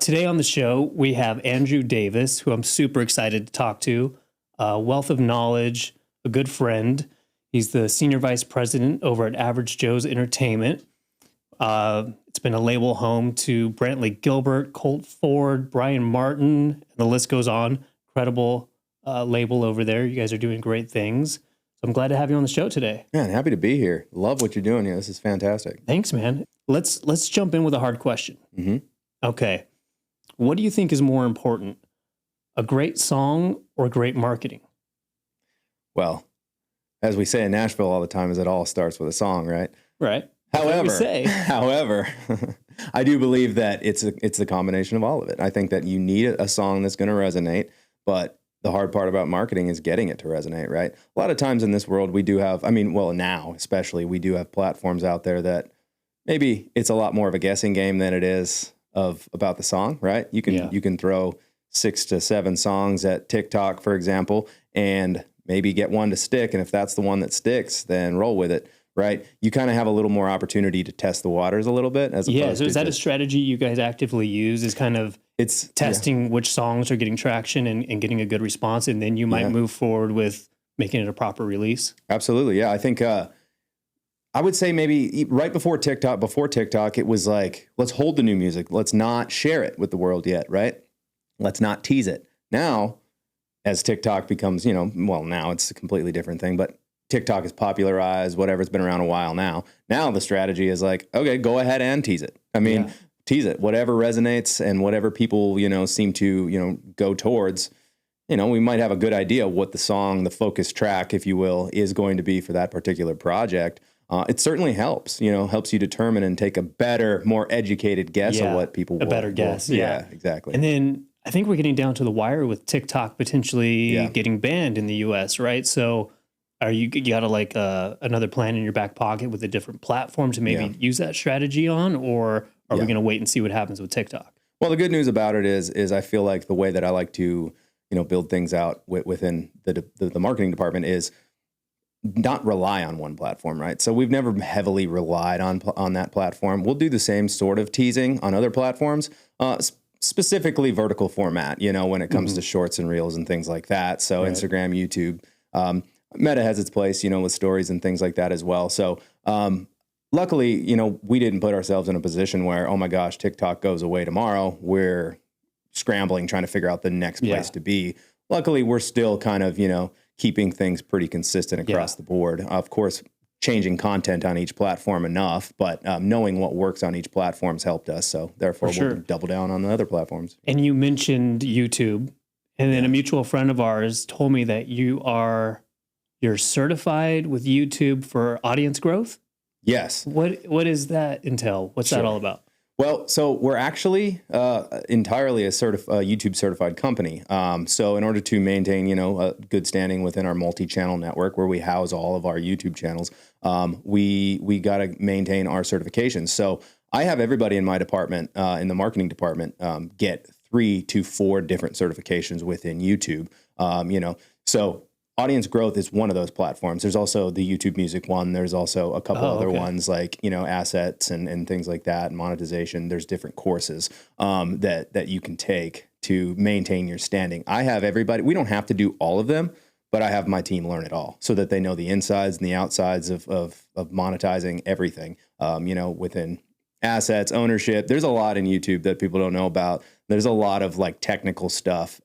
Today on the show, we have Andrew Davis, who I'm super excited to talk to. A wealth of knowledge, a good friend. He's the senior vice president over at Average Joe's Entertainment. It's been a label home to Brantley Gilbert, Colt Ford, Bryan Martin, and the list goes on. Incredible label over there. You guys are doing great things. So I'm glad to have you on the show today. Man, happy to be here. Love what you're doing here. This is fantastic. Thanks, man. Let's jump in with a hard question. Mm-hmm. Okay. What do you think is more important, a great song or great marketing? Well, as we say in Nashville all the time, is it all starts with a song, right? Right. However, I do believe that it's the combination of all of it. I think that you need a song that's going to resonate, but the hard part about marketing is getting it to resonate, right? A lot of times in this world, we do have, now especially, we do have platforms out there that maybe it's a lot more of a guessing game than it is about the song, right? You can throw 6 to 7 songs at TikTok, for example, and maybe get one to stick. And if that's the one that sticks, then roll with it, right? You kind of have a little more opportunity to test the waters a little bit. So is that a strategy you guys actively use, is kind of testing which songs are getting traction and getting a good response, and then you might move forward with making it a proper release? Absolutely, yeah. I think I would say maybe right before TikTok, it was like, let's hold the new music. Let's not share it with the world yet, right? Let's not tease it. Now, as TikTok becomes, now it's a completely different thing, but TikTok is popularized, whatever, it's been around a while now. Now the strategy is like, okay, go ahead and tease it. Tease it. Whatever resonates and whatever people, seem to, go towards, we might have a good idea what the song, the focus track, if you will, is going to be for that particular project. It certainly helps you determine and take a better, more educated guess of what people want. A better guess. Yeah, exactly. And then I think we're getting down to the wire with TikTok potentially getting banned in the US, right? So you got to another plan in your back pocket with a different platform to maybe use that strategy on, or are we going to wait and see what happens with TikTok? Well, the good news about it is I feel like the way that I like to, build things out within the marketing department is not rely on one platform, right? So we've never heavily relied on that platform. We'll do the same sort of teasing on other platforms, specifically vertical format, when it comes to shorts and reels and things like that. So Instagram, YouTube, Meta has its place, with stories and things like that as well. So luckily, we didn't put ourselves in a position where, oh my gosh, TikTok goes away tomorrow. We're scrambling, trying to figure out the next place to be. Luckily, we're still kind of, keeping things pretty consistent across the board. Of course, changing content on each platform enough, but knowing what works on each platform's helped us. So therefore, we'll double down on the other platforms. And you mentioned YouTube, and then a mutual friend of ours told me that you're certified with YouTube for audience growth. Yes. What does that entail? What's that all about? Well, so we're actually entirely a YouTube certified company. So in order to maintain, a good standing within our multi-channel network where we house all of our YouTube channels, we got to maintain our certifications. So I have everybody in my department, in the marketing department, get 3 to 4 different certifications within YouTube. So audience growth is one of those platforms. There's also the YouTube Music one. There's also a couple other ones like, assets and things like that, and monetization. There's different courses that you can take to maintain your standing. I have everybody. We don't have to do all of them, but I have my team learn it all so that they know the insides and the outsides of monetizing everything, within assets, ownership. There's a lot in YouTube that people don't know about. There's a lot of technical stuff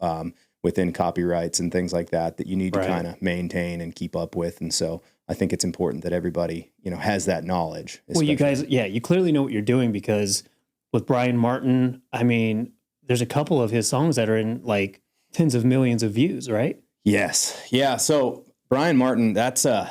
within copyrights and things like that you need to kind of maintain and keep up with. And so I think it's important that everybody, has that knowledge. Well, you guys, you clearly know what you're doing, because with Bryan Martin, there's a couple of his songs that are in tens of millions of views, right? Yes. Yeah. So Bryan Martin, that's a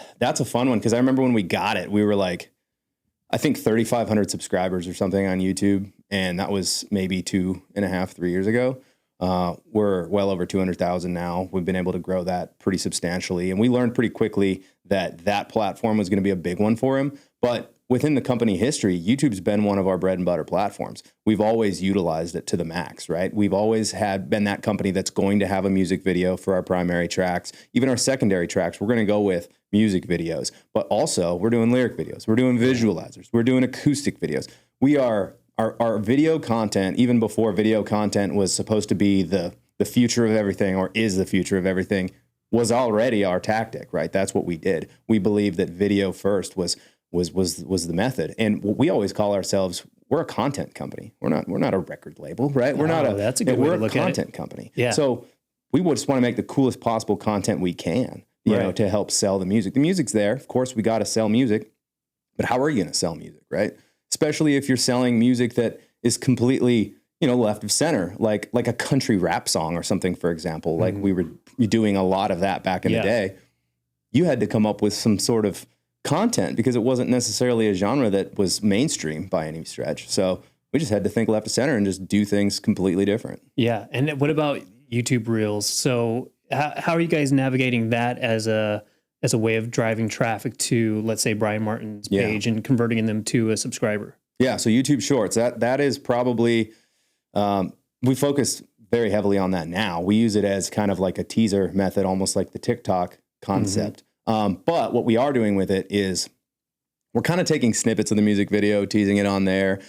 fun one, because I remember when we got it, we were I think 3,500 subscribers or something on YouTube. And that was maybe 2.5, 3 years ago. We're well over 200,000 now. We've been able to grow that pretty substantially. And we learned pretty quickly that platform was going to be a big one for him. But within the company history, YouTube's been one of our bread and butter platforms. We've always utilized it to the max, right? We've always been that company that's going to have a music video for our primary tracks. Even our secondary tracks, we're going to go with music videos. But also, we're doing lyric videos. We're doing visualizers. We're doing acoustic videos. We are our video content, even before video content was supposed to be the future of everything, or is the future of everything, was already our tactic, right? That's what we did. We believed that video first was the method. And we always call ourselves, we're a content company. We're not a record label, right? That's a good way to look at it. We're a content company. Yeah. So we would just want to make the coolest possible content we can, you know, to help sell the music. The music's there. Of course, we got to sell music, but how are you going to sell music, right? Especially if you're selling music that is completely, you know, left of center, like a country rap song or something, for example. Like we were doing a lot of that back in the day. You had to come up with some sort of content because it wasn't necessarily a genre that was mainstream by any stretch. So we just had to think left of center and just do things completely different. Yeah. And what about YouTube Reels? So how are you guys navigating that as a way of driving traffic to, let's say, Bryan Martin's page and converting them to a subscriber? Yeah. So YouTube Shorts, that is probably, we focus very heavily on that now. We use it as kind of like a teaser method, almost like the TikTok concept. But what we are doing with it is we're kind of taking snippets of the music video, teasing it on there,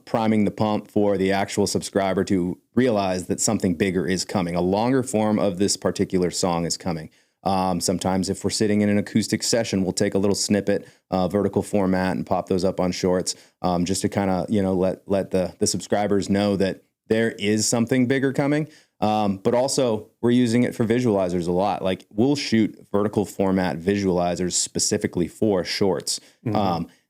priming the pump for the actual subscriber to realize that something bigger is coming. A longer form of this particular song is coming. Sometimes if we're sitting in an acoustic session, we'll take a little snippet, vertical format, and pop those up on Shorts, just to kind of, you know, let the subscribers know that there is something bigger coming. But also we're using it for visualizers a lot. Like we'll shoot vertical format visualizers specifically for Shorts.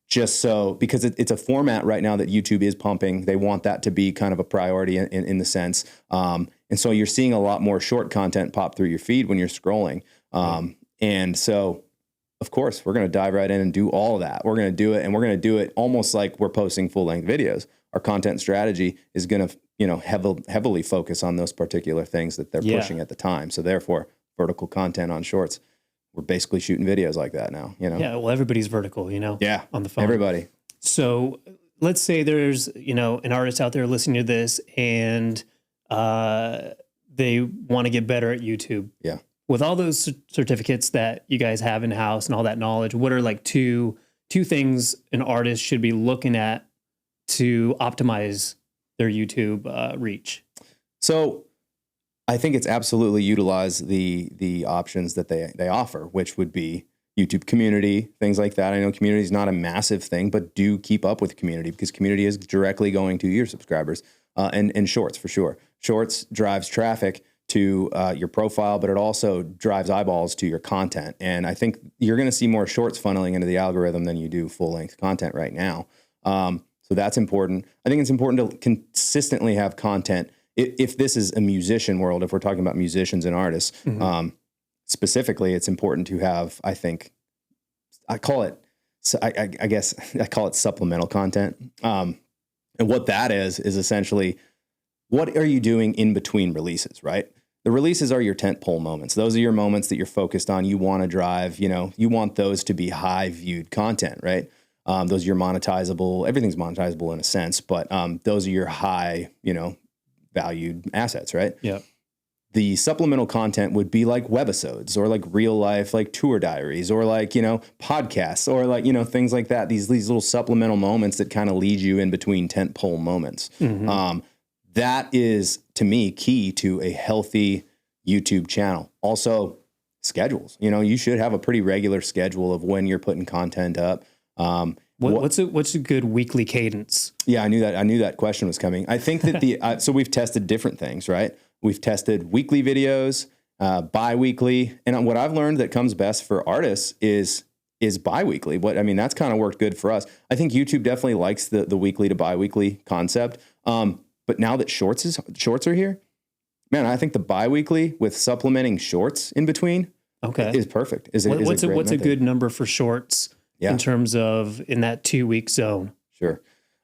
Just so, because it's a format right now that YouTube is pumping. They want that to be kind of a priority in the sense. And so you're seeing a lot more short content pop through your feed when you're scrolling. And so, of course, we're going to dive right in and do all of that. We're going to do it, and we're going to do it almost like we're posting full-length videos. Our content strategy is going to, you know, heavily focus on those particular things that they're pushing at the time. So therefore, vertical content on Shorts, we're basically shooting videos like that now, you know? Yeah, well, everybody's vertical, you know? Yeah, on the phone. everybody. So let's say there's, you know, an artist out there listening to this and they want to get better at YouTube. Yeah. With all those certificates that you guys have in-house and all that knowledge, what are like two things an artist should be looking at to optimize their YouTube reach? So I think it's absolutely utilize the options that they offer, which would be YouTube community, things like that. I know community is not a massive thing, but do keep up with community because community is directly going to your subscribers, and Shorts for sure. Shorts drives traffic to your profile, but it also drives eyeballs to your content. And I think you're going to see more Shorts funneling into the algorithm than you do full-length content right now. So that's important. I think it's important to consistently have content. If this is a musician world, if we're talking about musicians and artists, specifically, it's important to have, I think, I guess I call it supplemental content. And what that is essentially, what are you doing in between releases, right? The releases are your tentpole moments. Those are your moments that you're focused on. You want to drive, you know, you want those to be high viewed content, right? Those are your monetizable, everything's monetizable in a sense, but those are your high, you know, valued assets, right? Yeah. The supplemental content would be like webisodes or like real life, like tour diaries or like, you know, podcasts or like, you know, things like that. These little supplemental moments that kind of lead you in between tentpole moments. That is, to me, key to a healthy YouTube channel. Also, schedules. You know, you should have a pretty regular schedule of when you're putting content up. What's a good weekly cadence? Yeah, I knew that question was coming. I think that so we've tested different things, right? We've tested weekly videos, bi-weekly, and what I've learned that comes best for artists is bi-weekly. That's kind of worked good for us. I think YouTube definitely likes the weekly to bi-weekly concept. But now that shorts are here, man, I think the bi-weekly with supplementing Shorts in between, is perfect. What's a good number for Shorts? In terms of in that 2-week zone? Sure.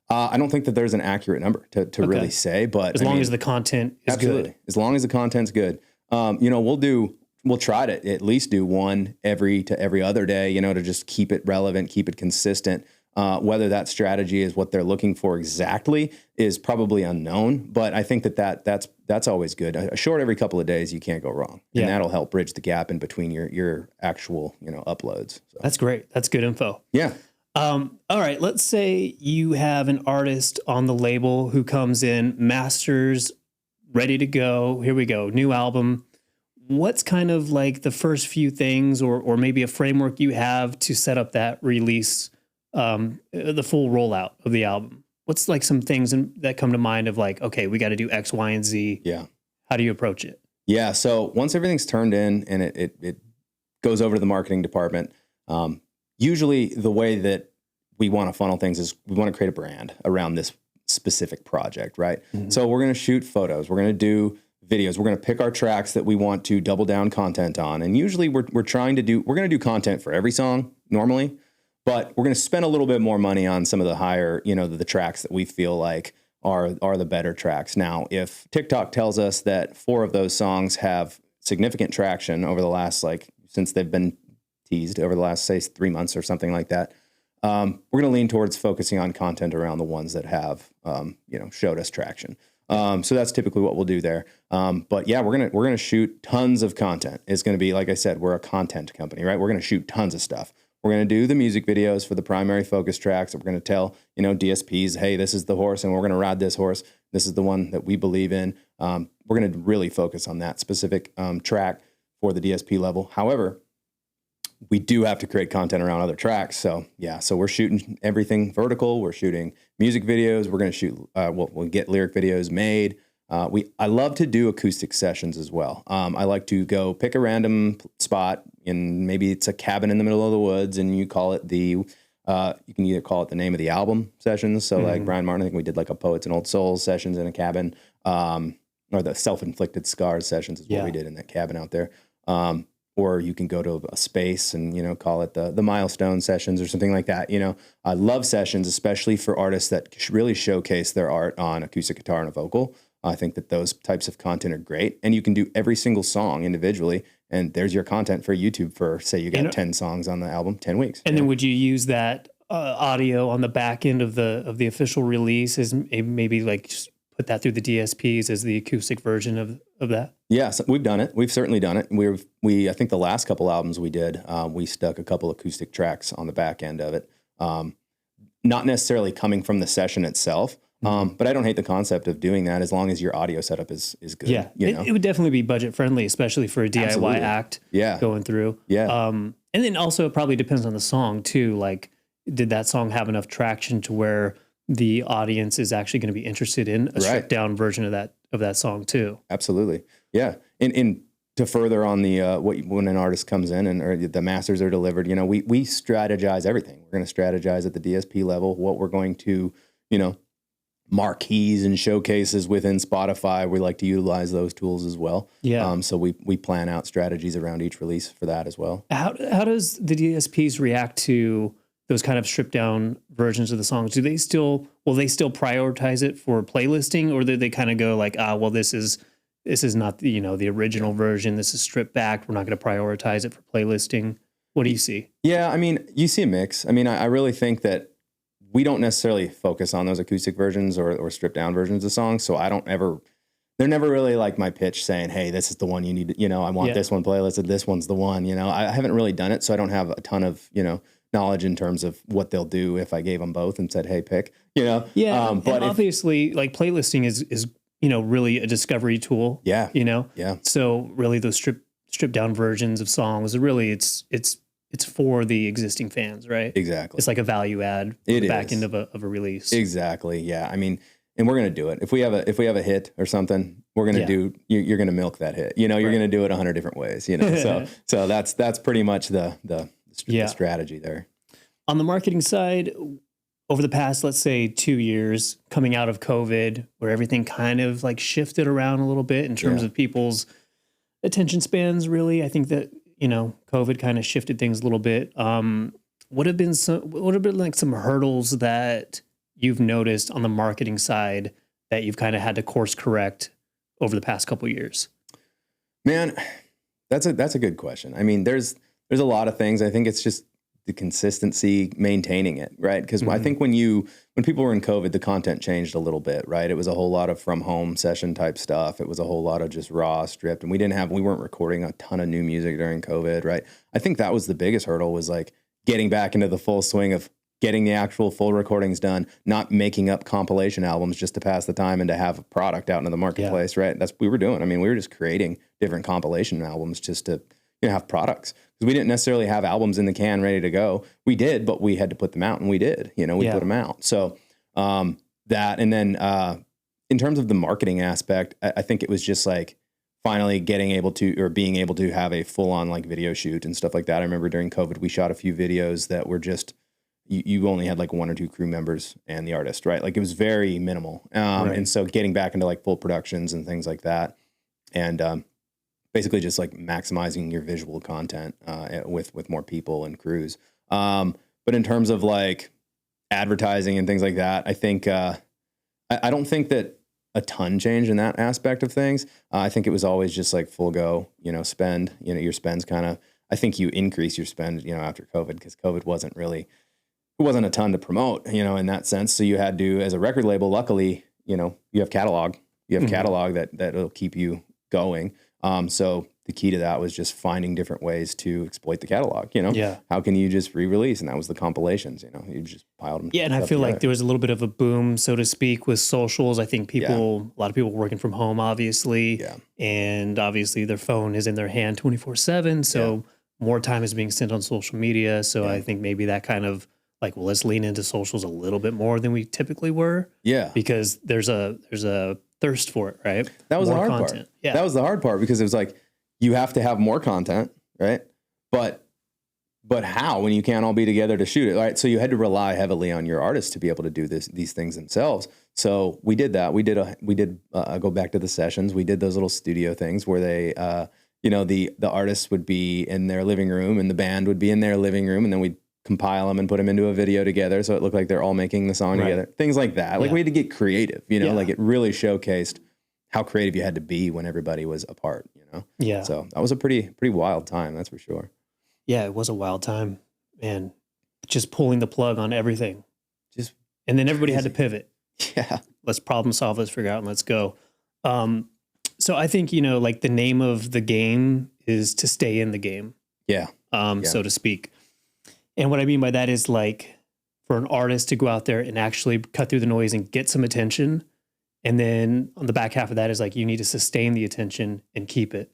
I don't think that there's an accurate number to really say, but as long as the content is good. As long as the content's good. You know, we'll try to at least do one every other day, you know, to just keep it relevant, keep it consistent. Whether that strategy is what they're looking for exactly is probably unknown, but I think that's always good. A short every couple of days, you can't go wrong, and that'll help bridge the gap in between your actual, you know, uploads. So. That's great. That's good info. Yeah. All right, let's say you have an artist on the label who comes in, masters, ready to go. Here we go, new album. What's kind of like the first few things or maybe a framework you have to set up that release, the full rollout of the album? What's like some things that come to mind of like, okay, we got to do X, Y, and Z. Yeah. How do you approach it? Yeah. So once everything's turned in and it goes over to the marketing department, usually the way that we want to funnel things is we want to create a brand around this specific project, right? Mm-hmm. So we're going to shoot photos. We're going to do videos. We're going to pick our tracks that we want to double down content on. And usually we're going to do content for every song normally, but we're going to spend a little bit more money on some of the higher, the tracks that we feel like are the better tracks. Now, if TikTok tells us that 4 of those songs have significant traction over the last, since they've been teased over the last, say, 3 months or something like that, we're going to lean towards focusing on content around the ones that have, showed us traction. So that's typically what we'll do there. But yeah, we're going to shoot tons of content. It's going to be, like I said, we're a content company, right? We're going to shoot tons of stuff. We're going to do the music videos for the primary focus tracks. We're going to tell, DSPs, hey, this is the horse and we're going to ride this horse. This is the one that we believe in. We're going to really focus on that specific track for the DSP level. However, we do have to create content around other tracks. So yeah, so we're shooting everything vertical. We're shooting music videos. We're going to shoot, we'll get lyric videos made. I love to do acoustic sessions as well. I like to go pick a random spot and maybe it's a cabin in the middle of the woods and you call it you can either call it the name of the album sessions. So like Brian Martin, I think we did like a Poets and Old Souls sessions in a cabin, or the Self-Inflicted Scars sessions is what we did in that cabin out there. Or you can go to a space and, call it the milestone sessions or something like that. I love sessions, especially for artists that really showcase their art on acoustic guitar and a vocal. I think that those types of content are great. And you can do every single song individually. And there's your content for YouTube for, say, you got 10 songs on the album, 10 weeks. And then would you use that audio on the back end of the official release as maybe just put that through the DSPs as the acoustic version of that? Yeah, so we've done it. We've certainly done it. I think the last couple albums we did, we stuck a couple acoustic tracks on the back end of it. Not necessarily coming from the session itself, but I don't hate the concept of doing that as long as your audio setup is good. Yeah, it would definitely be budget friendly, especially for a DIY act going through. Yeah. And then also it probably depends on the song too. Like, did that song have enough traction to where the audience is actually going to be interested in a stripped down version of that song too? Absolutely. Yeah. And to further on the when an artist comes in or the masters are delivered, we strategize everything. We're going to strategize at the DSP level what we're going to, marquees and showcases within Spotify. We like to utilize those tools as well. Yeah. So we plan out strategies around each release for that as well. How does the DSPs react to those kind of stripped down versions of the songs? Will they still prioritize it for playlisting, or do they kind of go like, well, this is not the original version. This is stripped back. We're not going to prioritize it for playlisting. What do you see? Yeah, I mean, you see a mix. I mean, I really think that we don't necessarily focus on those acoustic versions or stripped down versions of songs. So they're never really like my pitch saying, hey, this is the one you need to, I want this one playlisted. This one's the one, I haven't really done it. So I don't have a ton of, knowledge in terms of what they'll do if I gave them both and said, hey, pick, Yeah. But obviously playlisting is, really a discovery tool. Yeah. Yeah. So really those stripped down versions of songs, really it's for the existing fans, right? Exactly. It's like a value add for the back end of a release. Exactly. Yeah. I mean, and we're going to do it. If we have a hit or something, we're going to do, you're going to milk that hit, you're going to do it 100 different ways, so that's pretty much the strategy there. On the marketing side, over the past, let's say 2 years, coming out of COVID, where everything kind of shifted around a little bit in terms of people's attention spans, really, I think that, COVID kind of shifted things a little bit. What have been some hurdles that you've noticed on the marketing side that you've kind of had to course correct over the past couple of years? Man, that's a good question. I mean, there's a lot of things. I think it's just the consistency, maintaining it, right? Because I think when people were in COVID, the content changed a little bit, right? It was a whole lot of from home session type stuff. It was a whole lot of just raw, stripped, and we weren't recording a ton of new music during COVID, right? I think that was the biggest hurdle, was getting back into the full swing of getting the actual full recordings done, not making up compilation albums just to pass the time and to have a product out into the marketplace, right? That's what we were doing. I mean, we were just creating different compilation albums just to have products, because we didn't necessarily have albums in the can ready to go. We did, but we had to put them out, and we did. We put them out. So that, and then in terms of the marketing aspect, I think it was just like finally being able to have a full on like video shoot and stuff like that. I remember during COVID, we shot a few videos that were just, you only had like 1 or 2 crew members and the artist, right? Like it was very minimal. Right. And so getting back into like full productions and things like that, and basically just like maximizing your visual content with more people and crews. But in terms of like advertising and things like that, I think I don't think that a ton changed in that aspect of things. I think it was always just like full go, spend. Your spend's kind of, I think you increase your spend, after COVID, because COVID wasn't a ton to promote, in that sense. So you had to, as a record label, luckily, you have catalog. You have catalog that'll keep you going. So the key to that was just finding different ways to exploit the catalog, How can you just re-release? And that was the compilations, you just piled them. Yeah, and I feel like there was a little bit of a boom, so to speak, with socials. I think a lot of people working from home, obviously. Yeah. And obviously their phone is in their hand 24/7. So more time is being spent on social media. So I think maybe that kind of like, well, let's lean into socials a little bit more than we typically were. Yeah. Because there's a thirst for it, right? That was the hard part. Yeah. That was the hard part, because it was like, you have to have more content, right? But how, when you can't all be together to shoot it, right? So you had to rely heavily on your artists to be able to do these things themselves. So we did that. We did go back to the sessions. We did those little studio things where they, the artists would be in their living room and the band would be in their living room, and then we'd compile them and put them into a video together, so it looked like they're all making the song together. Things like that. Like we had to get creative, like it really showcased how creative you had to be when everybody was apart, Yeah. So that was a pretty wild time, that's for sure. Yeah, it was a wild time, man. Just pulling the plug on everything. And then everybody had to pivot. Yeah. Let's problem solve, let's figure out, and let's go. So I think, like the name of the game is to stay in the game. Yeah. So to speak. And what I mean by that is like for an artist to go out there and actually cut through the noise and get some attention. And then on the back half of that is like, you need to sustain the attention and keep it.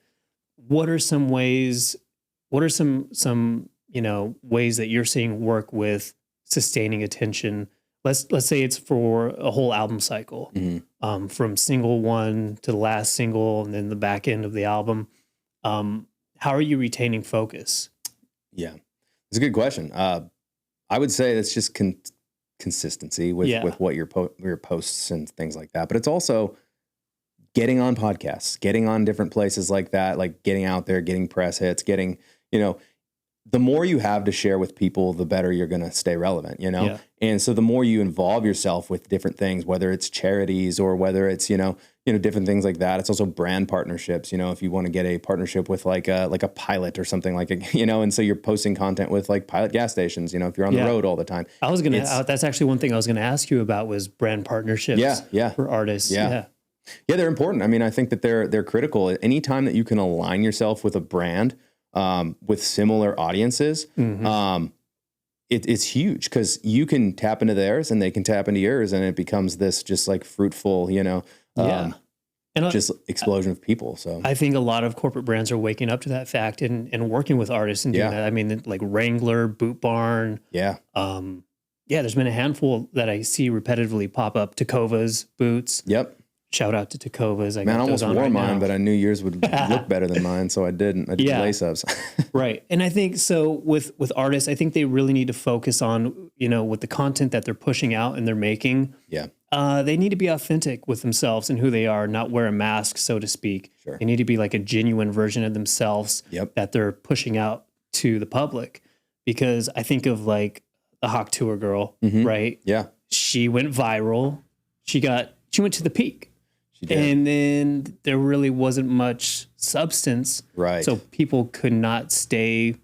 What are some ways, ways that you're seeing work with sustaining attention? Let's say it's for a whole album cycle, from single one to the last single and then the back end of the album. How are you retaining focus? Yeah. It's a good question. I would say it's just consistency with what your posts and things like that. But it's also getting on podcasts, getting on different places like that, like getting out there, getting press hits, getting, the more you have to share with people, the better you're going to stay relevant, Yeah. And so the more you involve yourself with different things, whether it's charities or whether it's, different things like that. It's also brand partnerships, if you want to get a partnership with like a Pilot or something like and so you're posting content with like Pilot gas stations, if you're on the road all the time. That's actually one thing I was going to ask you about was brand partnerships for artists. Yeah, they're important. I mean, I think that they're critical. Anytime that you can align yourself with a brand, with similar audiences, it's huge, because you can tap into theirs and they can tap into yours, and it becomes this just like fruitful, and just explosion of people. So I think a lot of corporate brands are waking up to that fact and working with artists and doing that. I mean, like Wrangler, Boot Barn. Yeah. There's been a handful that I see repetitively pop up. Takova's boots. Yep. Shout out to Takova's. I almost wore mine, but I knew yours would look better than mine, so I didn't. I did lace-ups. Right. And I think so with artists, I think they really need to focus on, with the content that they're pushing out and they're making. Yeah. They need to be authentic with themselves and who they are, not wear a mask, so to speak. Sure. They need to be like a genuine version of themselves that they're pushing out to the public. Because I think of like the Hawk Tour girl, right? Yeah. She went viral. She went to the peak. And then there really wasn't much substance. Right. So people could not stay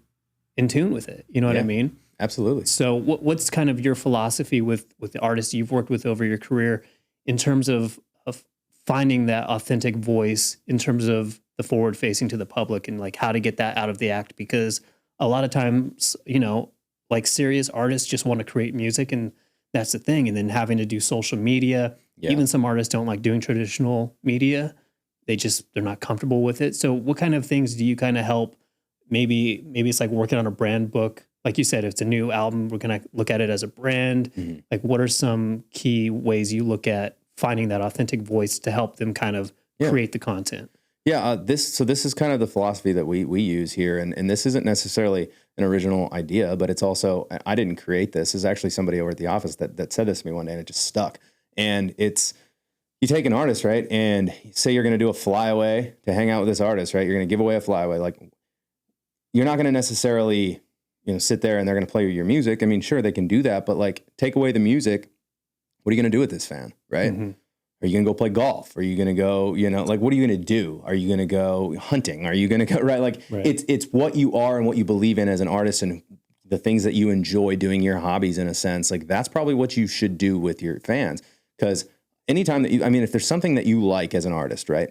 in tune with it. You know what I mean? Absolutely. So what's kind of your philosophy with the artists you've worked with over your career in terms of finding that authentic voice, in terms of the forward facing to the public, and like how to get that out of the act? Because a lot of times, like serious artists just want to create music, and that's the thing. And then having to do social media, even some artists don't like doing traditional media. They're not comfortable with it. So what kind of things do you kind of help? Maybe it's like working on a brand book. Like you said, if it's a new album, we're going to look at it as a brand. Like, what are some key ways you look at finding that authentic voice to help them kind of create the content? Yeah, this is kind of the philosophy that we use here, and this isn't necessarily an original idea, but it's also, I didn't create this. It's actually somebody over at the office that said this to me one day, and it just stuck. And it's, you take an artist, right, and say you're going to do a flyaway to hang out with this artist, right? You're going to give away a flyaway. Like, you're not going to necessarily, sit there and they're going to play your music. I mean, sure, they can do that, but like, take away the music. What are you going to do with this fan, right? Are you going to go play golf? Are you going to go, like, what are you going to do? Are you going to go hunting? Are you going to go, right? Like, it's what you are and what you believe in as an artist and the things that you enjoy doing, your hobbies in a sense. Like, that's probably what you should do with your fans. Because anytime that if there's something that you like as an artist, right,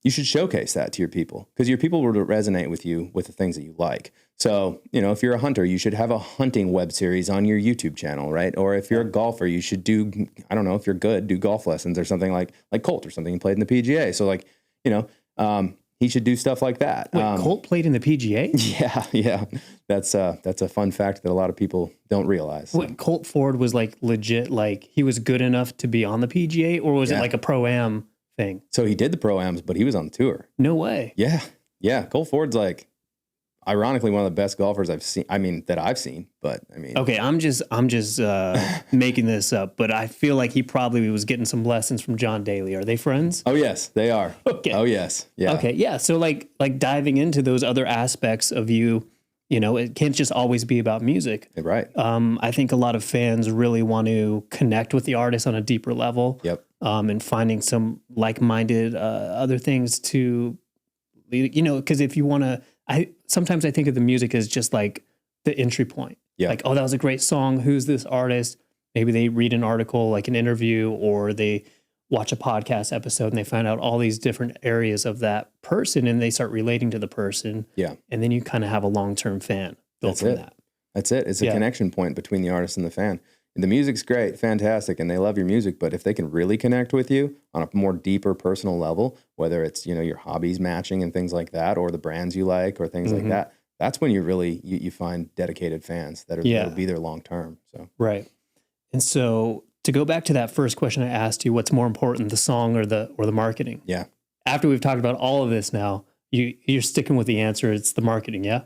you should showcase that to your people, because your people will resonate with you with the things that you like. So, if you're a hunter, you should have a hunting web series on your YouTube channel, right? Or if you're a golfer, you should do, I don't know, if you're good, do golf lessons or something like Colt or something. He played in the PGA. So like, he should do stuff like that. Wait, Colt played in the PGA? Yeah. That's a fun fact that a lot of people don't realize. Wait, Colt Ford was like legit, like he was good enough to be on the PGA, or was it like a Pro-Am thing? So he did the Pro-Ams, but he was on the tour. No way. Yeah. Colt Ford's like, ironically, one of the best golfers I've seen. That I've seen. But okay, I'm just making this up, but I feel like he probably was getting some lessons from John Daly. Are they friends? Oh yes, they are. Okay. Oh yes, yeah. Okay, yeah. So like diving into those other aspects of you, it can't just always be about music. Right. I think a lot of fans really want to connect with the artist on a deeper level. Yep. And finding some like-minded other things to, because if you want to. Sometimes I think of the music as just like the entry point. Yeah. Like, oh, that was a great song. Who's this artist? Maybe they read an article, like an interview, or they watch a podcast episode and they find out all these different areas of that person and they start relating to the person. Yeah. And then you kind of have a long-term fan built from that. That's it. It's a connection point between the artist and the fan. And the music's great, fantastic, and they love your music. But if they can really connect with you on a more deeper personal level, whether it's, your hobbies matching and things like that, or the brands you like or things like that, that's when you really, you find dedicated fans that'll be there long term. So right. And so to go back to that first question I asked you, what's more important, the song or the marketing? Yeah. After we've talked about all of this now, you're sticking with the answer. It's the marketing. Yeah.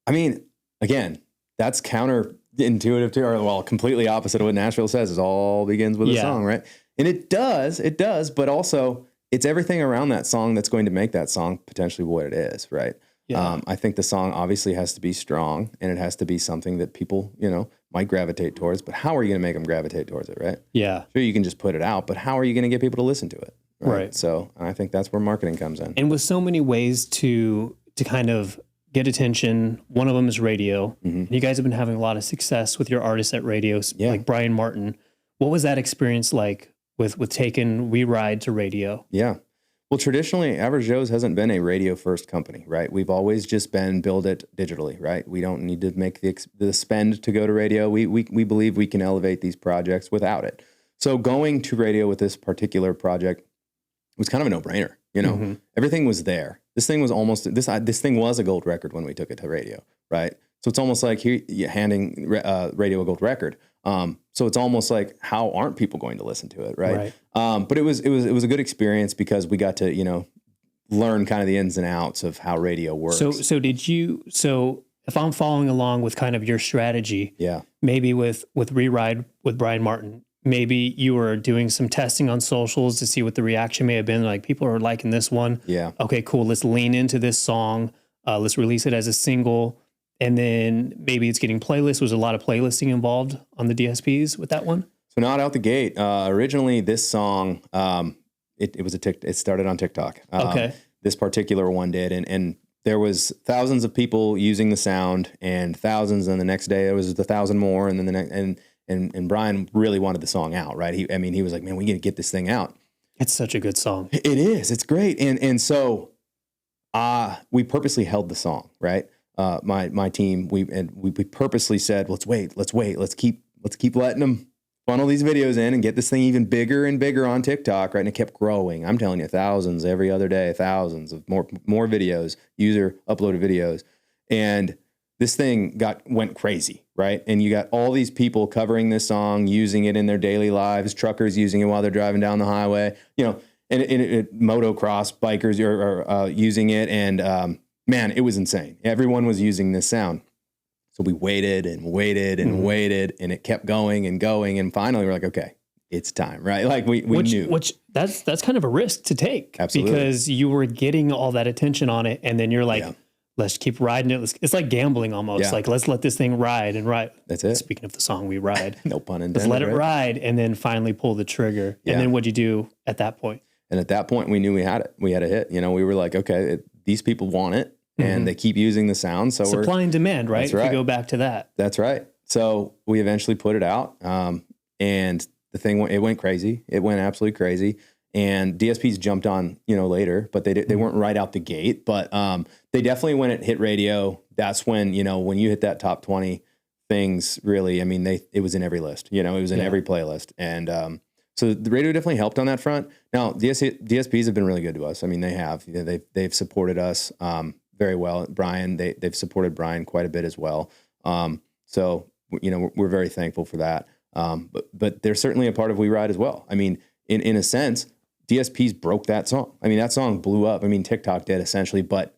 Again, that's counterintuitive to, or completely opposite of what Nashville says, is all begins with a song, right? And it does, but also it's everything around that song that's going to make that song potentially what it is, right? Yeah. I think the song obviously has to be strong, and it has to be something that people, might gravitate towards, but how are you going to make them gravitate towards it, right? Yeah. Sure, you can just put it out, but how are you going to get people to listen to it? Right. So I think that's where marketing comes in. And with so many ways to kind of get attention, one of them is radio. And you guys have been having a lot of success with your artists at radio, like Bryan Martin. What was that experience like with taking We Ride to radio? Yeah. Well, traditionally, Average Joe's hasn't been a radio-first company, right? We've always just been build it digitally, right? We don't need to make the spend to go to radio. We believe we can elevate these projects without it. So going to radio with this particular project was kind of a no-brainer. Everything was there. This thing was almost this thing was a gold record when we took it to radio, right? So it's almost like you're handing radio a gold record. So it's almost like, how aren't people going to listen to it, right? But it was a good experience because we got to learn kind of the ins and outs of how radio works. So if I'm following along with kind of your strategy, maybe with Rewrite with Bryan Martin, maybe you were doing some testing on socials to see what the reaction may have been. Like, people are liking this one. Yeah. Okay, cool. Let's lean into this song. Let's release it as a single. And then maybe it's getting playlists. Was a lot of playlisting involved on the DSPs with that one? So not out the gate. Originally, this song, it started on TikTok. Okay. This particular one did. And there was thousands of people using the sound, and thousands. And the next day it was 1,000 more. And then the next, and Bryan really wanted the song out, right? He was like, man, we got to get this thing out. It's such a good song. It is. It's great. And so we purposely held the song, right? my team, we purposely said, let's wait, let's keep letting them funnel these videos in and get this thing even bigger and bigger on TikTok, right? And it kept growing. I'm telling you, thousands every other day, thousands of more videos, user uploaded videos, and this thing went crazy, right? And you got all these people covering this song, using it in their daily lives, truckers using it while they're driving down the highway, and motocross bikers are using it, and man, it was insane. Everyone was using this sound. So we waited and waited and waited, and it kept going and going, and finally we're like, okay, it's time, right? Like we knew. Which that's kind of a risk to take. Absolutely. Because you were getting all that attention on it, and then you're like, let's keep riding it. It's like gambling almost. Like, let's let this thing ride and ride. That's it. Speaking of the song We Ride. No pun intended. Let's let it ride, and then finally pull the trigger. And then what'd you do at that point? And at that point, we knew we had it. We had a hit. We were like, okay, these people want it, and they keep using the sound. So supply and demand, right? That's right. If you go back to that. That's right. So we eventually put it out, and the thing went crazy. It went absolutely crazy. And DSPs jumped on, later, but they weren't right out the gate. But they definitely, when it hit radio, that's when, when you hit that top 20 things, really, I mean, it was in every list, it was in every playlist. And so the radio definitely helped on that front. Now, DSPs have been really good to us. I mean, they have. They've supported us very well. Bryan, they've supported Bryan quite a bit as well. So, we're very thankful for that. But they're certainly a part of We Ride as well. I mean, in a sense, DSPs broke that song. I mean, that song blew up. I mean, TikTok did essentially, but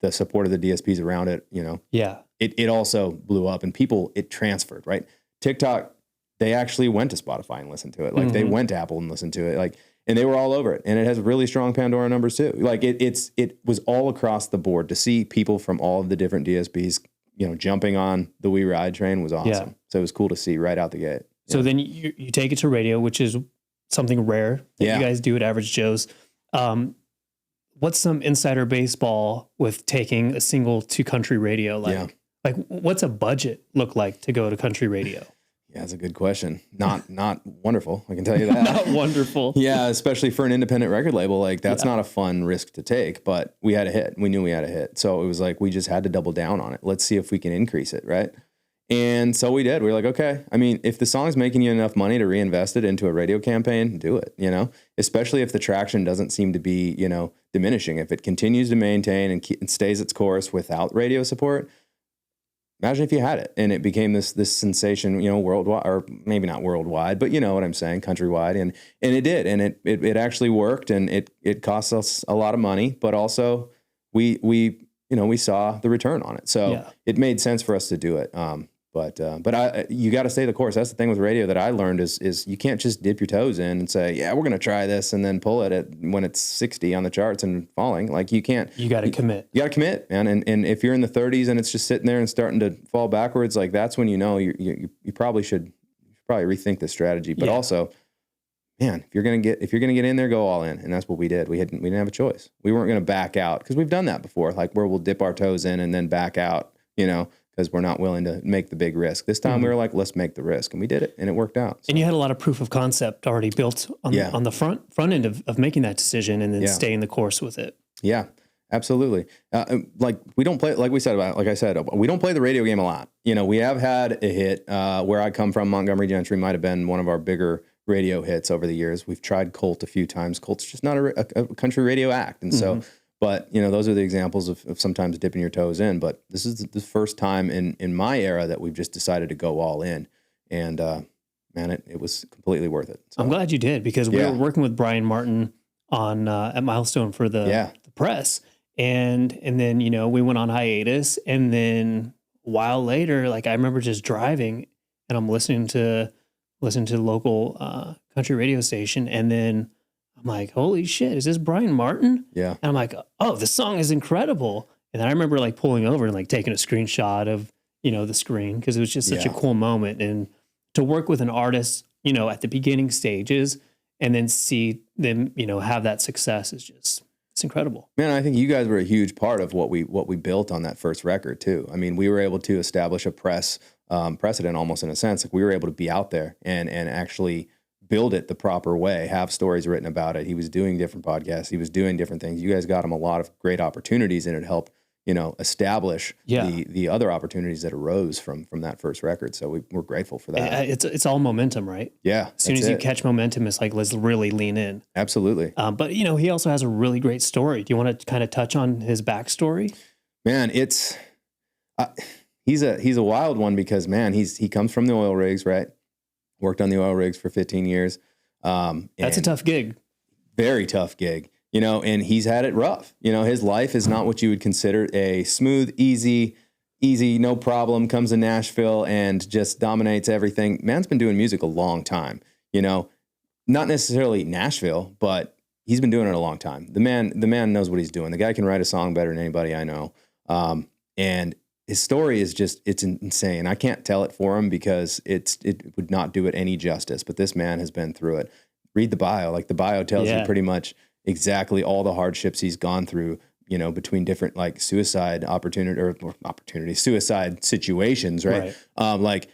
the support of the DSPs around it, it also blew up, and it transferred, right? TikTok, they actually went to Spotify and listened to it. Like they went to Apple and listened to it. And they were all over it. And it has really strong Pandora numbers too. Like it was all across the board. To see people from all of the different DSPs, jumping on the We Ride train was awesome. Yeah. So it was cool to see right out the gate. So then you take it to radio, which is something rare that you guys do at Average Joe's. What's some insider baseball with taking a single to country radio? Like what's a budget look like to go to country radio? Yeah, that's a good question. Not wonderful. I can tell you that. Not wonderful. Yeah, especially for an independent record label. Like that's not a fun risk to take, but we had a hit. We knew we had a hit. So it was like, we just had to double down on it. Let's see if we can increase it. Right. And so we did. We were like, okay, I mean, if the song's making you enough money to reinvest it into a radio campaign, do it, especially if the traction doesn't seem to be, diminishing. If it continues to maintain and stays its course without radio support, imagine if you had it and it became this sensation, worldwide, or maybe not worldwide, but you know what I'm saying, countrywide. And it did. And it actually worked, and it cost us a lot of money, but also we saw the return on it. So it made sense for us to do it. But you got to stay the course. That's the thing with radio that I learned is you can't just dip your toes in and say, yeah, we're going to try this, and then pull it when it's 60 on the charts and falling. Like you can't. You got to commit. You got to commit, man. And if you're in the 30s and it's just sitting there and starting to fall backwards, like that's when you probably should rethink the strategy. But also, man, if you're gonna get in there, go all in, and that's what we did. We didn't have a choice. We weren't going to back out, because we've done that before, like where we'll dip our toes in and then back out, because we're not willing to make the big risk. This time we were like, let's make the risk, and we did it, and it worked out. So. And you had a lot of proof of concept already built on the front end of making that decision, and then staying the course with it. Yeah, absolutely. Like we don't play, like I said, we don't play the radio game a lot. We have had a hit where I come from. Montgomery Gentry might have been one of our bigger radio hits over the years. We've tried Colt a few times. Colt's just not a country radio act, and so. But, those are the examples of sometimes dipping your toes in. But this is the first time in my era that we've just decided to go all in. And, man, it was completely worth it. So. I'm glad you did, because we were working with Brian Martin on at Milestone for the press. And then, we went on hiatus. And then a while later, like I remember just driving, and I'm listening to the local country radio station. And then I'm like, holy shit, is this Brian Martin? Yeah. And I'm like, oh, this song is incredible. And then I remember like pulling over and like taking a screenshot of, the screen, because it was just such a cool moment. And to work with an artist, at the beginning stages, and then see them, have that success is just, it's incredible. Man, I think you guys were a huge part of what we built on that first record too. I mean, we were able to establish a press precedent almost, in a sense. Like we were able to be out there and actually build it the proper way, have stories written about it. He was doing different podcasts. He was doing different things. You guys got him a lot of great opportunities, and it helped, establish the other opportunities that arose from that first record. So we're grateful for that. It's all momentum, right? Yeah. As soon as you catch momentum, it's like, let's really lean in. Absolutely. But he also has a really great story. Do you want to kind of touch on his backstory? Man, he's a wild one because, man, he comes from the oil rigs, right? Worked on the oil rigs for 15 years. That's a tough gig. Very tough gig, and he's had it rough. His life is not what you would consider a smooth, easy, no problem, comes to Nashville and just dominates everything. Man's been doing music a long time, not necessarily Nashville, but he's been doing it a long time. The man knows what he's doing. The guy can write a song better than anybody I know. And his story is it's insane. I can't tell it for him because it would not do it any justice, but this man has been through it. Read the bio. Like, the bio tells you pretty much exactly all the hardships he's gone through, between different like suicide suicide situations, right? Like,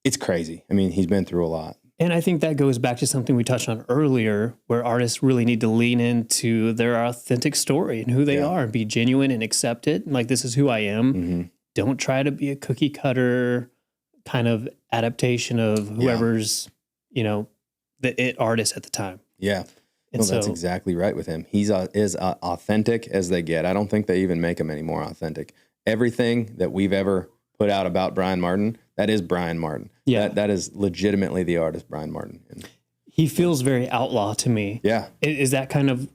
it's crazy. I mean, he's been through a lot. And I think that goes back to something we touched on earlier, where artists really need to lean into their authentic story and who they are and be genuine and accept it. Like, this is who I am. Mm-hmm. Don't try to be a cookie cutter kind of adaptation of whoever's, the it artist at the time. Yeah. And that's exactly right with him. He's as authentic as they get. I don't think they even make him any more authentic. Everything that we've ever put out about Bryan Martin, that is Bryan Martin. Yeah. That is legitimately the artist Bryan Martin. And he feels very outlaw to me. Yeah. Is that kind of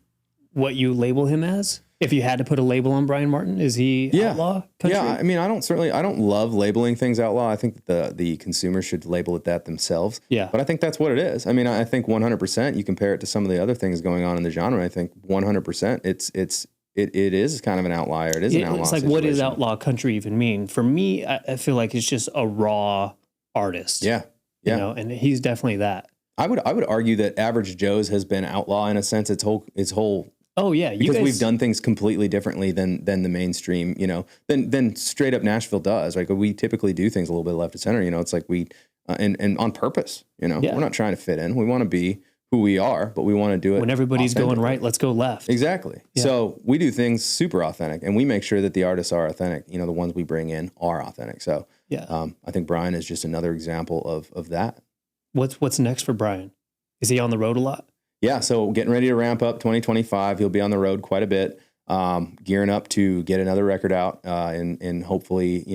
what you label him as? If you had to put a label on Bryan Martin, is he outlaw country? Yeah, I mean, I don't love labeling things outlaw. I think that the consumer should label it that themselves. Yeah. But I think that's what it is. I mean, I think 100%, you compare it to some of the other things going on in the genre, I think 100% it is kind of an outlier. It is an outlaw situation. What does outlaw country even mean? For me, I feel like it's just a raw artist. Yeah. Yeah. And he's definitely that. I would argue that Average Joe's has been outlaw in a sense, its whole Oh yeah, because we've done things completely differently than the mainstream, than straight up Nashville does. Like, we typically do things a little bit left of center. It's like we and on purpose. We're not trying to fit in. We want to be who we are, but we want to do it when everybody's going right. Let's go left. Exactly. Yeah. So we do things super authentic, and we make sure that the artists are authentic. The ones we bring in are authentic. So I think Bryan is just another example of that. What's next for Bryan? Is he on the road a lot? Yeah, so getting ready to ramp up 2025. He'll be on the road quite a bit, gearing up to get another record out in hopefully,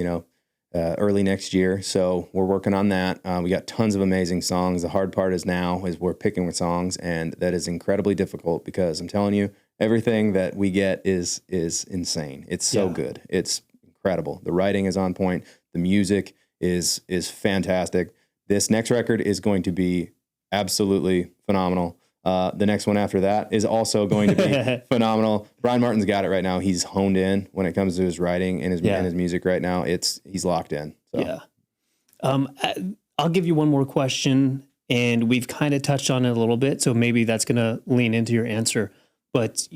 early next year. So we're working on that. We got tons of amazing songs. The hard part is we're picking songs, and that is incredibly difficult because I'm telling you, everything that we get is insane. It's so good. It's incredible. The writing is on point. The music is fantastic. This next record is going to be absolutely phenomenal. The next one after that is also going to be phenomenal. Bryan Martin's got it right now. He's honed in when it comes to his writing and his music right now. He's locked in. So. Yeah. I'll give you one more question, and we've kind of touched on it a little bit, so maybe that's going to lean into your answer. But,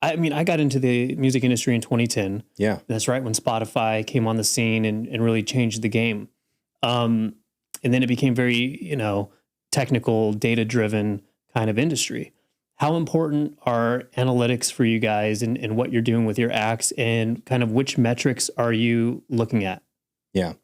I got into the music industry in 2010. Yeah. That's right when Spotify came on the scene and really changed the game. And then it became very, technical, data-driven kind of industry. How important are analytics for you guys and what you're doing with your acts, and kind of which metrics are you looking at? Yeah.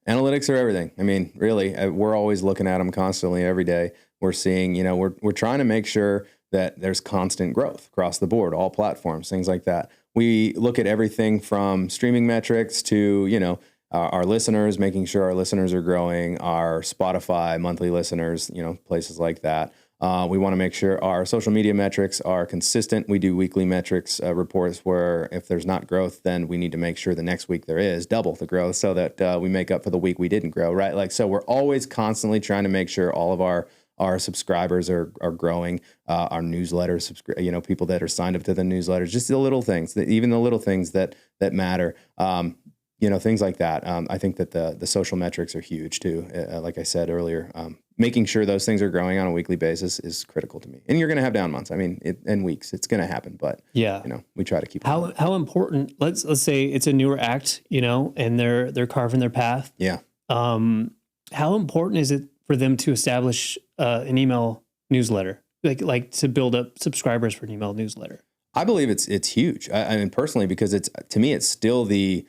Analytics are everything. I mean, really, we're always looking at them constantly every day. We're seeing, we're trying to make sure that there's constant growth across the board, all platforms, things like that. We look at everything from streaming metrics to, our listeners, making sure our listeners are growing, our Spotify monthly listeners, places like that. We want to make sure our social media metrics are consistent. We do weekly metrics reports where if there's not growth, then we need to make sure the next week there is double the growth so that we make up for the week we didn't grow, right? Like, so we're always constantly trying to make sure all of our subscribers are growing, our newsletters, people that are signed up to the newsletters, just the little things, even the little things that matter. Things like that. I think that the social metrics are huge too. Like I said earlier, making sure those things are growing on a weekly basis is critical to me. And you're going to have down months. I mean, in weeks, it's going to happen. But we try to keep. How important? Let's say it's a newer act, and they're carving their path. Yeah. How important is it for them to establish an email newsletter, like to build up subscribers for an email newsletter? I believe it's huge. I mean, personally, because to me, it's still the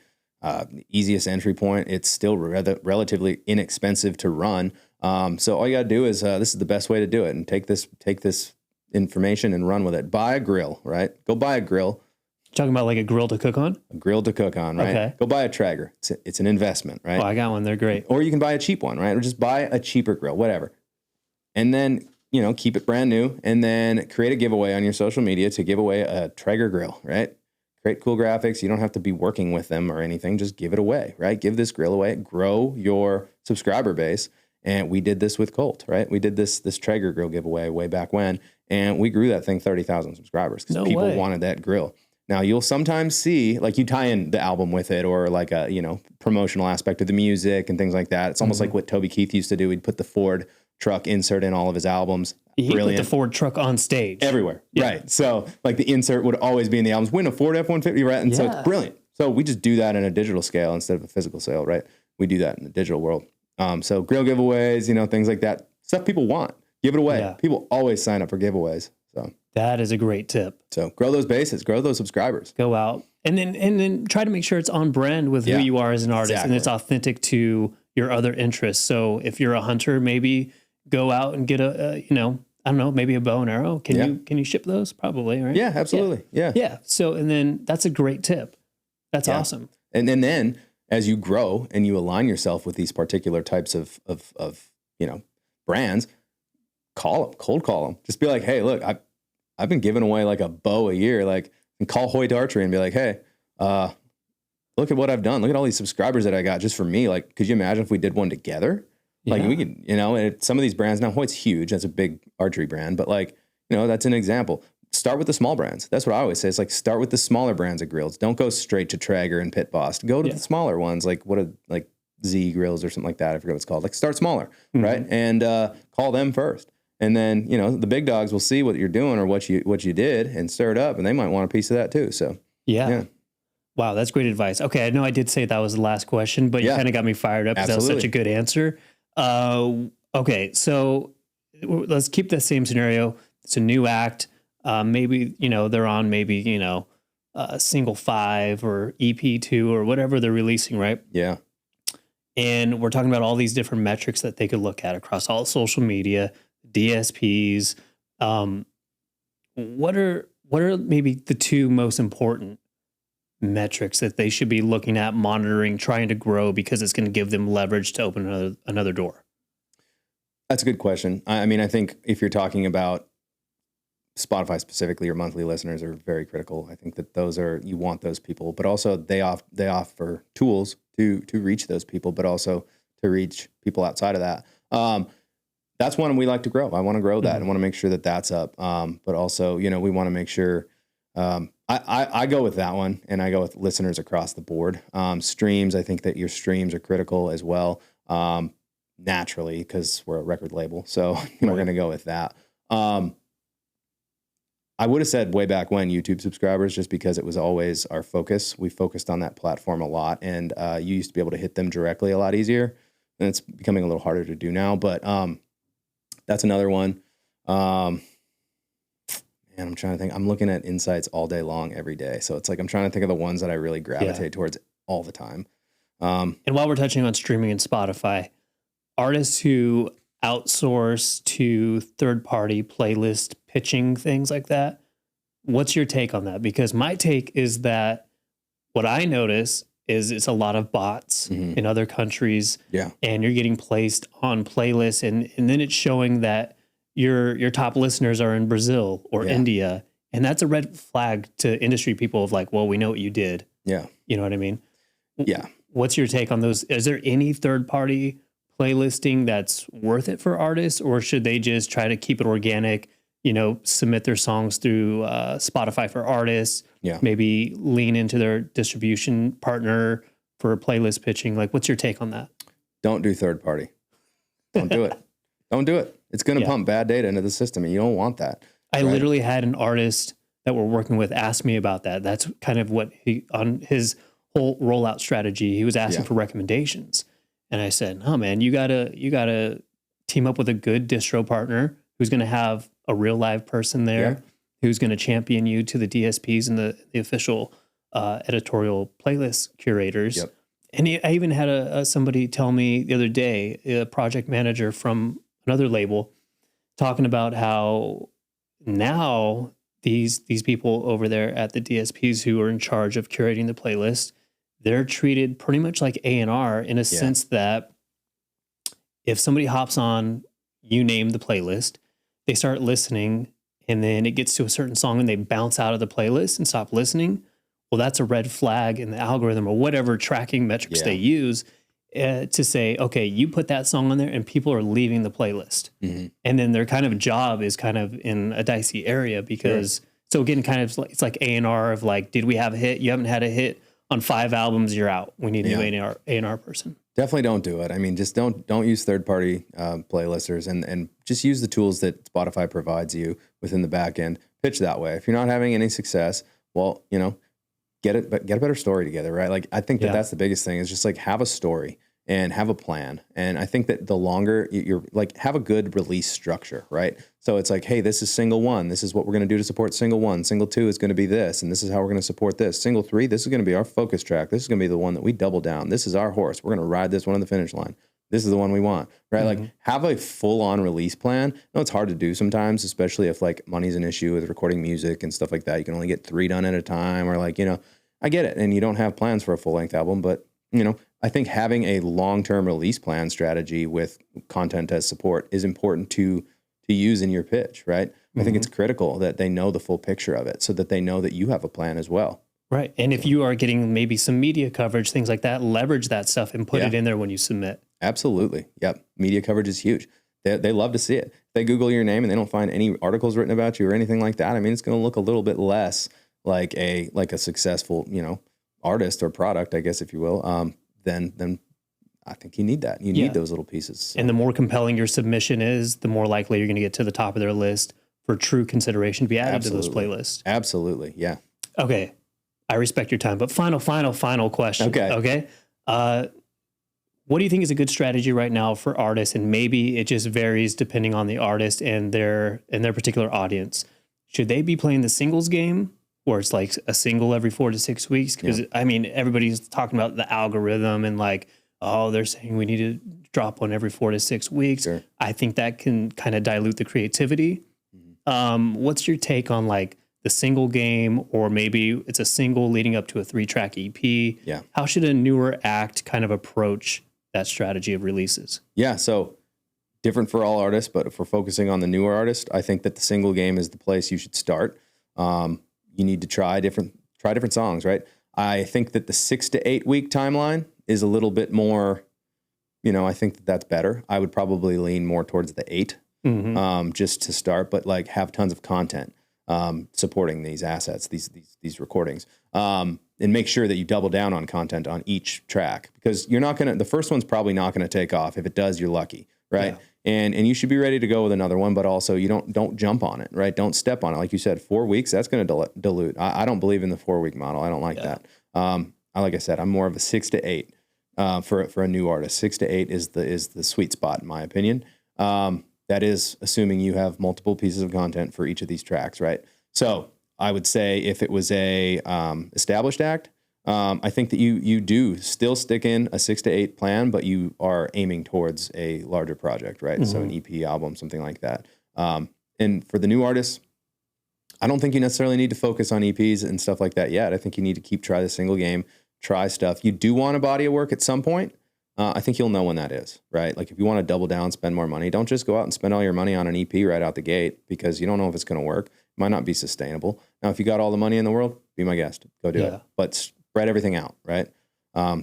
easiest entry point. It's still relatively inexpensive to run. So all you got to do is this is the best way to do it, and take this information and run with it. Buy a grill, right? Go buy a grill. Talking about like a grill to cook on? A grill to cook on, right? Okay. Go buy a Traeger. It's an investment, right? Oh, I got one. They're great. Or you can buy a cheap one, right? Or just buy a cheaper grill, whatever. And then, keep it brand new, and then create a giveaway on your social media to give away a Traeger grill, right? Create cool graphics. You don't have to be working with them or anything. Just give it away, right? Give this grill away. Grow your subscriber base. And we did this with Colt, right? We did this Traeger grill giveaway way back when, and we grew that thing 30,000 subscribers because people wanted that grill. Now you'll sometimes see, like, you tie in the album with it, or like a, promotional aspect of the music and things like that. It's almost like what Toby Keith used to do. He'd put the Ford truck insert in all of his albums. He put the Ford truck on stage. Everywhere. Yeah. Right. So like the insert would always be in the albums, win a Ford F-150, right? And so it's brilliant. So we just do that in a digital scale instead of a physical sale, right? We do that in the digital world. So grill giveaways, things like that, stuff people want, give it away. Yeah. People always sign up for giveaways. So that is a great tip. So grow those bases, grow those subscribers. Go out and then try to make sure it's on brand with who you are as an artist, and it's authentic to your other interests. So if you're a hunter, maybe go out and get I don't know, maybe a bow and arrow. Can you ship those? Probably, right? Yeah, absolutely. Yeah. So, and then that's a great tip. That's awesome. And then as you grow and you align yourself with these particular types of brands, cold call them. Just be like, hey, look, I've been giving away like a bow a year. Like, and call Hoyt Archery and be like, hey, look at what I've done. Look at all these subscribers that I got just for me. Like, could you imagine if we did one together? Like we could, and some of these brands, now Hoyt's huge. That's a big archery brand, but that's an example. Start with the small brands. That's what I always say. It's like, start with the smaller brands of grills. Don't go straight to Traeger and Pit Boss. Go to the smaller ones, like like Z grills or something like that. I forget what it's called. Like, start smaller, right? And call them first. And then, the big dogs will see what you're doing or what you did and stir it up, and they might want a piece of that too. So yeah. Wow, that's great advice. Okay, I know I did say that was the last question, but you kind of got me fired up because that was such a good answer. Okay, so let's keep the same scenario. It's a new act. Maybe, they're on maybe, single 5 or EP2 or whatever they're releasing, right? Yeah. And we're talking about all these different metrics that they could look at across all social media, DSPs. What are maybe the 2 most important metrics that they should be looking at, monitoring, trying to grow, because it's going to give them leverage to open another door? That's a good question. I mean, I think if you're talking about Spotify specifically, your monthly listeners are very critical. I think that you want those people, but also they offer tools to reach those people, but also to reach people outside of that. That's one we like to grow. I want to grow that and want to make sure that that's up. But also, we want to make sure, I go with that one, and I go with listeners across the board. Streams, I think that your streams are critical as well, naturally, because we're a record label. So we're going to go with that. I would have said way back when YouTube subscribers, just because it was always our focus. We focused on that platform a lot, and you used to be able to hit them directly a lot easier, and it's becoming a little harder to do now. But that's another one. And I'm trying to think. I'm looking at insights all day long, every day. So it's like I'm trying to think of the ones that I really gravitate towards all the time. And while we're touching on streaming and Spotify, artists who outsource to third-party playlist pitching, things like that, what's your take on that? Because my take is that what I notice is it's a lot of bots in other countries. Yeah. And you're getting placed on playlists, and then it's showing that your top listeners are in Brazil or India. And that's a red flag to industry people of like, well, we know what you did. Yeah. You know what I mean? Yeah. What's your take on those? Is there any third-party playlisting that's worth it for artists, or should they just try to keep it organic, submit their songs through Spotify for artists, maybe lean into their distribution partner for playlist pitching? Like, what's your take on that? Don't do third-party. Don't do it. Don't do it. It's going to pump bad data into the system, and you don't want that. I literally had an artist that we're working with ask me about that. That's kind of what on his whole rollout strategy, he was asking for recommendations. And I said, "Oh man, you gotta team up with a good distro partner who's going to have a real live person there, who's going to champion you to the DSPs and the official editorial playlist curators. Yep. And I even had somebody tell me the other day, a project manager from another label, talking about how now these people over there at the DSPs who are in charge of curating the playlist, they're treated pretty much like A&R in a sense that if somebody hops on, you name the playlist, they start listening, and then it gets to a certain song and they bounce out of the playlist and stop listening. Well, that's a red flag in the algorithm or whatever tracking metrics they use to say, okay, you put that song on there and people are leaving the playlist. Mm-hmm. And then their kind of job is kind of in a dicey area because, so again, kind of it's like A&R of like, did we have a hit? You haven't had a hit on 5 albums, you're out. We need a new A&R person. Definitely don't do it. I mean, just don't use third-party playlisters and just use the tools that Spotify provides you within the back end. Pitch that way. If you're not having any success, well, get a better story together, right? Like, I think that's the biggest thing is just like have a story and have a plan. And I think that the longer you're like, have a good release structure, right? So it's like, hey, this is single 1. This is what we're going to do to support single 1. Single 2 is going to be this. And this is how we're going to support this. Single 3, this is going to be our focus track. This is going to be the one that we double down. This is our horse. We're going to ride this one on the finish line. This is the one we want, right? Like have a full on release plan. I know it's hard to do sometimes, especially if like money's an issue with recording music and stuff like that. You can only get 3 done at a time or like, I get it. And you don't have plans for a full length album, but I think having a long-term release plan strategy with content as support is important to use in your pitch, right? I think it's critical that they know the full picture of it so that they know that you have a plan as well. Right. And if you are getting maybe some media coverage, things like that, leverage that stuff and put it in there when you submit. Absolutely. Yep. Media coverage is huge. They love to see it. If they Google your name and they don't find any articles written about you or anything like that, I mean, it's going to look a little bit less like a successful, artist or product, I guess, if you will, then I think you need that. You need those little pieces. So. And the more compelling your submission is, the more likely you're going to get to the top of their list for true consideration to be added to those playlists. Absolutely. Yeah. Okay. I respect your time, but final question. Okay. What do you think is a good strategy right now for artists? And maybe it just varies depending on the artist and their particular audience. Should they be playing the singles game, where it's like a single every 4 to 6 weeks? Because I mean, everybody's talking about the algorithm and like, oh, they're saying we need to drop one every 4 to 6 weeks. Sure. I think that can kind of dilute the creativity. What's your take on like the single game, or maybe it's a single leading up to a 3-track EP? Yeah. How should a newer act kind of approach that strategy of releases? Yeah. So different for all artists, but if we're focusing on the newer artist, I think that the single game is the place you should start. You need to try different songs, right? I think that the 6 to 8 week timeline is a little bit more, I think that that's better. I would probably lean more towards the 8, just to start, but like have tons of content supporting these assets, these recordings, and make sure that you double down on content on each track, because the first one's probably not going to take off. If it does, you're lucky, right? Yeah. And you should be ready to go with another one, but also you don't jump on it, right? Don't step on it. Like you said, 4 weeks, that's going to dilute. I don't believe in the 4-week model. I don't like that. Like I said, I'm more of a 6 to 8 for a new artist. 6 to 8 is the sweet spot, in my opinion. That is assuming you have multiple pieces of content for each of these tracks, right? So I would say if it was a established act, I think that you do still stick in a 6 to 8 plan, but you are aiming towards a larger project, right? So an EP album, something like that. And for the new artists, I don't think you necessarily need to focus on EPs and stuff like that yet. I think you need to try the single game, try stuff. You do want a body of work at some point. I think you'll know when that is, right? Like if you want to double down, spend more money, don't just go out and spend all your money on an EP right out the gate, because you don't know if it's going to work. It might not be sustainable. Now, if you got all the money in the world, be my guest, go do it. But spread everything out, right?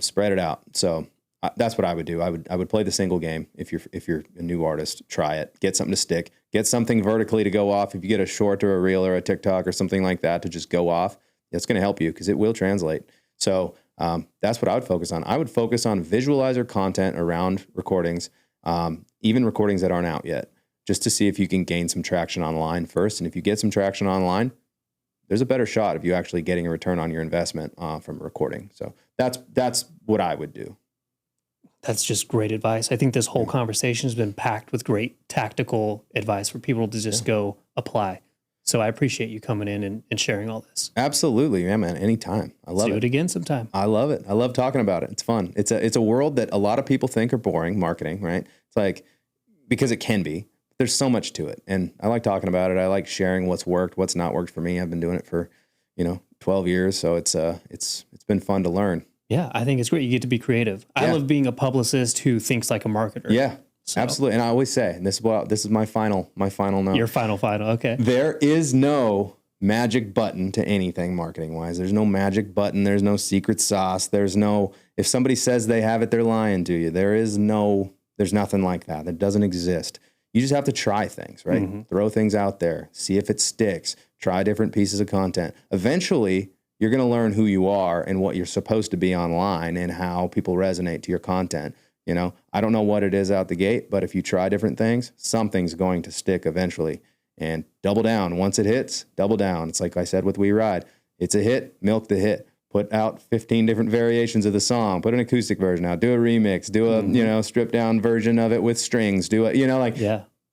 Spread it out. So that's what I would do. I would play the single game. If you're a new artist, try it, get something to stick, get something vertically to go off. If you get a short or a reel or a TikTok or something like that to just go off, that's going to help you because it will translate. So that's what I would focus on. I would focus on visualizer content around recordings, even recordings that aren't out yet, just to see if you can gain some traction online first. And if you get some traction online, there's a better shot of you actually getting a return on your investment from recording. So that's what I would do. That's just great advice. I think this whole conversation has been packed with great tactical advice for people to just go apply. So I appreciate you coming in and sharing all this. Absolutely. Yeah, man. Anytime. I love Do it. it again sometime. I love it. I love talking about it. It's fun. It's a world that a lot of people think are boring, marketing, right? It's like, because it can be, there's so much to it. And I like talking about it. I like sharing what's worked, what's not worked for me. I've been doing it for, 12 years. So it's been fun to learn. Yeah, I think it's great. You get to be creative. I Yeah. love being a publicist who thinks like a marketer. Yeah, So- absolutely. And I always say, and this is my final note. Your final. Okay. There is no magic button to anything marketing wise. There's no magic button. There's no secret sauce. If somebody says they have it, they're lying to you. There's nothing like that. That doesn't exist. You just have to try things, right? Mm-hmm. Throw things out there, see if it sticks, try different pieces of content. Eventually, you're going to learn who you are and what you're supposed to be online and how people resonate to your content. I don't know what it is out the gate, but if you try different things, something's going to stick eventually. And double down. Once it hits, double down. It's like I said with We Ride. It's a hit, milk the hit. Put out 15 different variations of the song. Put an acoustic version out. Do a remix. Do a stripped down version of it with strings. Do it.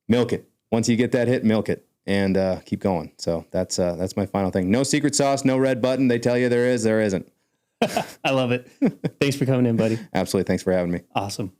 Milk it. Once you get that hit, milk it and keep going. So that's my final thing. No secret sauce. No red button. They tell you there is. There isn't. I love it. Thanks for coming in, buddy. Absolutely. Thanks for having me. Awesome.